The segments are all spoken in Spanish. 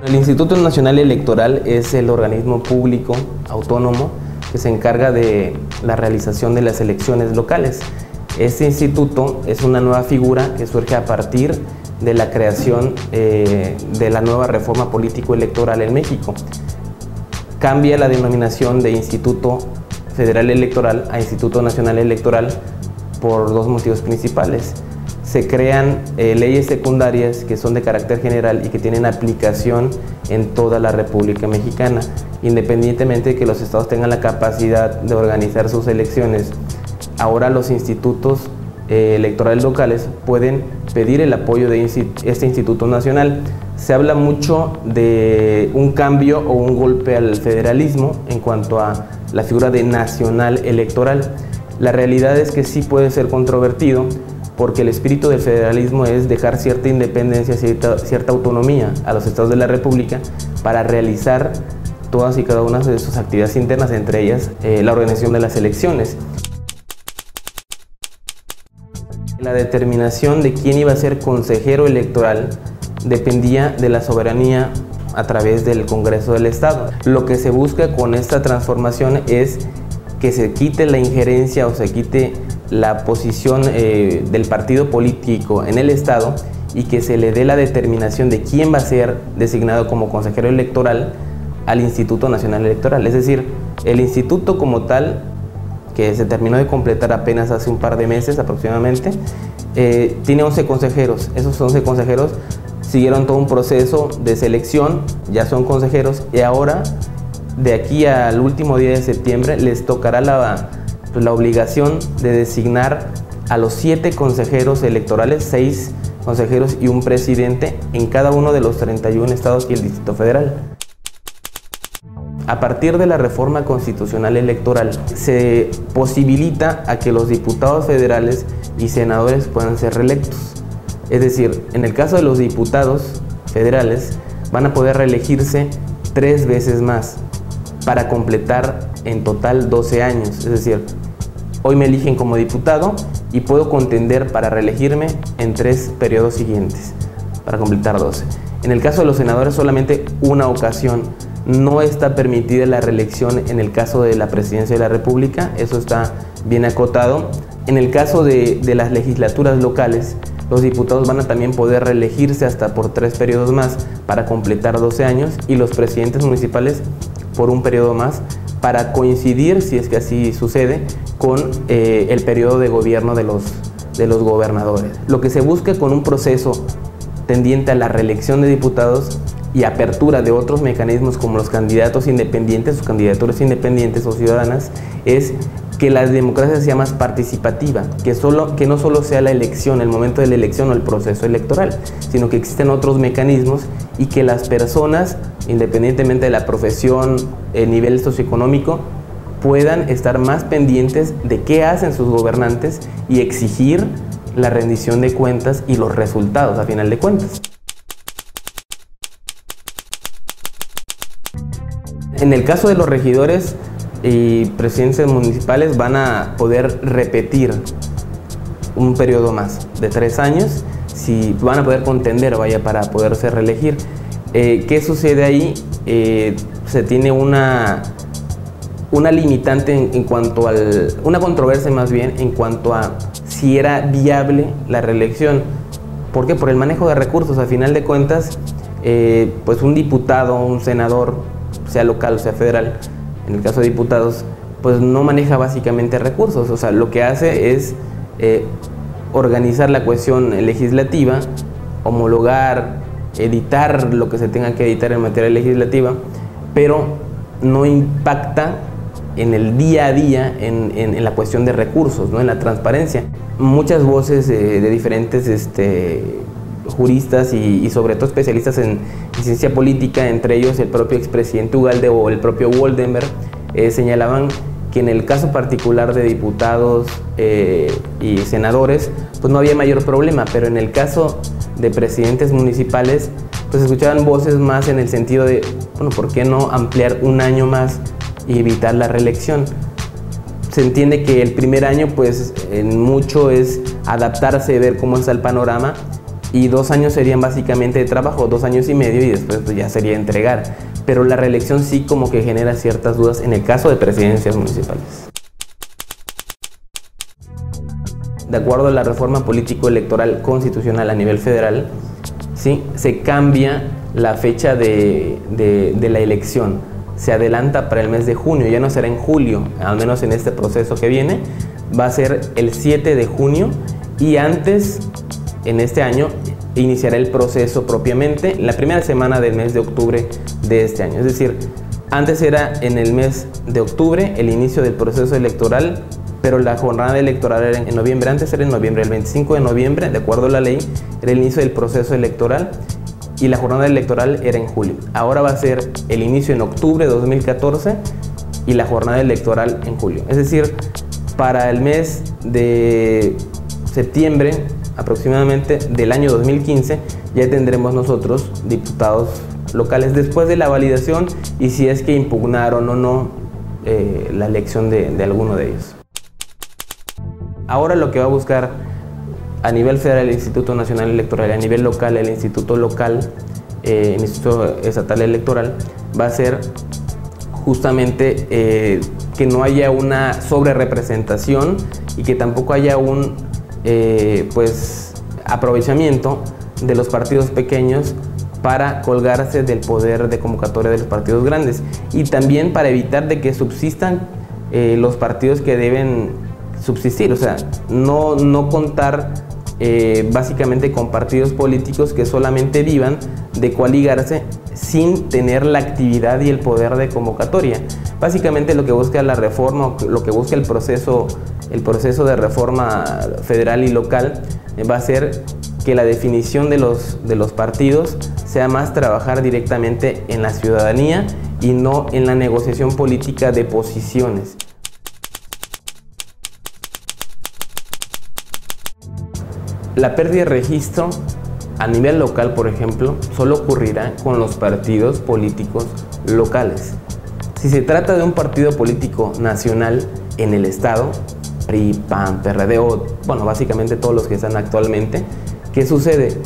El Instituto Nacional Electoral es el organismo público autónomo que se encarga de la realización de las elecciones locales. Este instituto es una nueva figura que surge a partir de la creación de la nueva reforma político-electoral en México. Cambia la denominación de Instituto Federal Electoral a Instituto Nacional Electoral por dos motivos principales. Se crean leyes secundarias que son de carácter general y que tienen aplicación en toda la República Mexicana, independientemente de que los estados tengan la capacidad de organizar sus elecciones. Ahora los institutos electorales locales pueden pedir el apoyo de este Instituto Nacional. Se habla mucho de un cambio o un golpe al federalismo en cuanto a la figura de nacional electoral. La realidad es que sí puede ser controvertido, porque el espíritu del federalismo es dejar cierta independencia, cierta autonomía a los estados de la República para realizar todas y cada una de sus actividades internas, entre ellas la organización de las elecciones. La determinación de quién iba a ser consejero electoral dependía de la soberanía a través del Congreso del Estado. Lo que se busca con esta transformación es que se quite la injerencia o se quite la posición del partido político en el Estado y que se le dé la determinación de quién va a ser designado como consejero electoral al Instituto Nacional Electoral. Es decir, el instituto como tal, que se terminó de completar apenas hace un par de meses aproximadamente, tiene 11 consejeros. Esos 11 consejeros siguieron todo un proceso de selección, ya son consejeros, y ahora, de aquí al último día de septiembre, les tocará la obligación de designar a los 7 consejeros electorales, 6 consejeros y un presidente en cada uno de los 31 estados y el Distrito Federal. A partir de la reforma constitucional electoral se posibilita a que los diputados federales y senadores puedan ser reelectos. Es decir, en el caso de los diputados federales van a poder reelegirse 3 veces más para completar en total 12 años. Es decir, hoy me eligen como diputado y puedo contender para reelegirme en 3 periodos siguientes para completar 12. En el caso de los senadores solamente una ocasión. No está permitida la reelección en el caso de la presidencia de la República, eso está bien acotado. En el caso de las legislaturas locales, los diputados van a también poder reelegirse hasta por 3 periodos más para completar 12 años y los presidentes municipales por un periodo más para coincidir, si es que así sucede, con el periodo de gobierno de los gobernadores. Lo que se busca con un proceso tendiente a la reelección de diputados y apertura de otros mecanismos como los candidatos independientes o candidaturas independientes o ciudadanas es que la democracia sea más participativa, que no solo sea la elección, el momento de la elección o el proceso electoral, sino que existen otros mecanismos y que las personas, independientemente de la profesión, el nivel socioeconómico, puedan estar más pendientes de qué hacen sus gobernantes y exigir la rendición de cuentas y los resultados a final de cuentas. En el caso de los regidores y presidentes municipales van a poder repetir un periodo más de 3 años, si van a poder contender para poderse reelegir. ¿Qué sucede ahí? Se tiene una limitante en cuanto una controversia más bien en cuanto a si era viable la reelección. ¿Por qué? Por el manejo de recursos. A final de cuentas, pues un diputado, un senador, sea local o sea federal, en el caso de diputados, pues no maneja básicamente recursos. O sea, lo que hace es organizar la cuestión legislativa, homologar, editar lo que se tenga que editar en materia legislativa, pero no impacta en el día a día en la cuestión de recursos, ¿no? En la transparencia. Muchas voces de diferentes juristas y sobre todo especialistas en ciencia política, entre ellos el propio expresidente Ugalde o el propio Woldenberg, señalaban que en el caso particular de diputados y senadores, pues no había mayor problema, pero en el caso de presidentes municipales, pues escuchaban voces más en el sentido de, bueno, ¿por qué no ampliar un año más y evitar la reelección? Se entiende que el primer año, pues en mucho es adaptarse, ver cómo está el panorama, y 2 años serían básicamente de trabajo, 2 años y medio, y después pues, ya sería entregar. Pero la reelección sí como que genera ciertas dudas en el caso de presidencias municipales. De acuerdo a la reforma político-electoral constitucional a nivel federal, ¿sí?, se cambia la fecha de la elección. Se adelanta para el mes de junio, ya no será en julio, al menos en este proceso que viene, va a ser el 7 de junio, y antes, en este año, iniciará el proceso propiamente la primera semana del mes de octubre de este año. Es decir, antes era en el mes de octubre el inicio del proceso electoral, pero la jornada electoral era en noviembre. Antes era en noviembre, el 25 de noviembre, de acuerdo a la ley, era el inicio del proceso electoral, y la jornada electoral era en julio. Ahora va a ser el inicio en octubre de 2014 y la jornada electoral en julio. Es decir, para el mes de septiembre aproximadamente del año 2015 ya tendremos nosotros diputados locales después de la validación y si es que impugnaron o no la elección de alguno de ellos. Ahora lo que va a buscar a nivel federal el Instituto Nacional Electoral y a nivel local el Instituto Local, el Instituto Estatal Electoral, va a ser justamente que no haya una sobrerepresentación y que tampoco haya un pues aprovechamiento de los partidos pequeños para colgarse del poder de convocatoria de los partidos grandes, y también para evitar de que subsistan los partidos que deben subsistir, o sea, no contar básicamente con partidos políticos que solamente vivan de coaligarse sin tener la actividad y el poder de convocatoria. Básicamente lo que busca la reforma, lo que busca el proceso de reforma federal y local va a ser que la definición de los partidos sea más trabajar directamente en la ciudadanía y no en la negociación política de posiciones. La pérdida de registro a nivel local, por ejemplo, solo ocurrirá con los partidos políticos locales. Si se trata de un partido político nacional en el estado, PRI, PAN, PRD, o bueno, básicamente todos los que están actualmente, ¿qué sucede?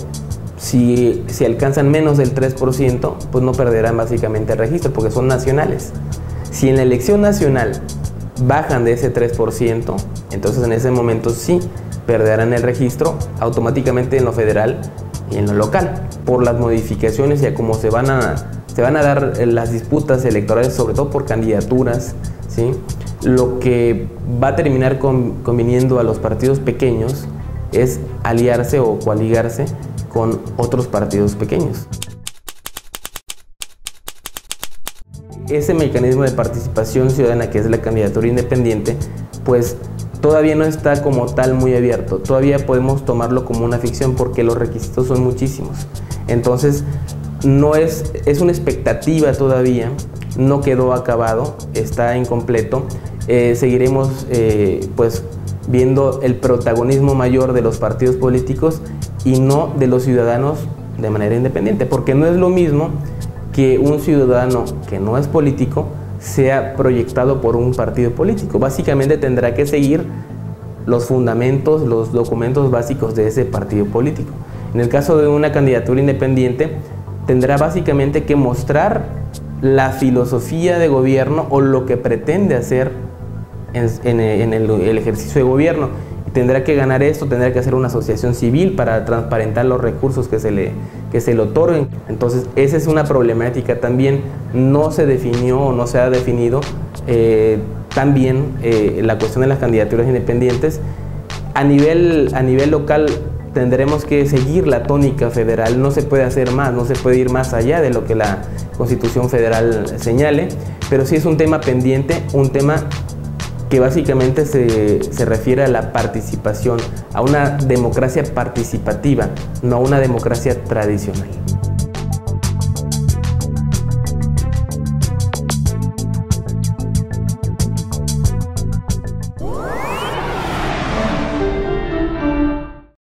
Si alcanzan menos del 3%, pues no perderán básicamente el registro porque son nacionales. Si en la elección nacional bajan de ese 3%, entonces en ese momento sí perderán el registro automáticamente en lo federal y en lo local, por las modificaciones y a cómo se van a dar las disputas electorales, sobre todo por candidaturas, ¿sí? Lo que va a terminar conviniendo a los partidos pequeños es aliarse o coaligarse con otros partidos pequeños. Ese mecanismo de participación ciudadana que es la candidatura independiente, pues todavía no está como tal muy abierto, todavía podemos tomarlo como una ficción porque los requisitos son muchísimos. Entonces es una expectativa todavía, no quedó acabado, está incompleto. Seguiremos pues viendo el protagonismo mayor de los partidos políticos y no de los ciudadanos de manera independiente, porque no es lo mismo que un ciudadano que no es político sea proyectado por un partido político. Básicamente tendrá que seguir los fundamentos, los documentos básicos de ese partido político. En el caso de una candidatura independiente, tendrá básicamente que mostrar la filosofía de gobierno o lo que pretende hacer en el ejercicio de gobierno. Y tendrá que ganar esto, tendrá que hacer una asociación civil para transparentar los recursos que se le otorguen. Entonces esa es una problemática también. No se definió o no se ha definido también la cuestión de las candidaturas independientes. A nivel local tendremos que seguir la tónica federal, no se puede hacer más, no se puede ir más allá de lo que la Constitución Federal señale, pero sí es un tema pendiente, un tema que básicamente se refiere a la participación, a una democracia participativa, no a una democracia tradicional.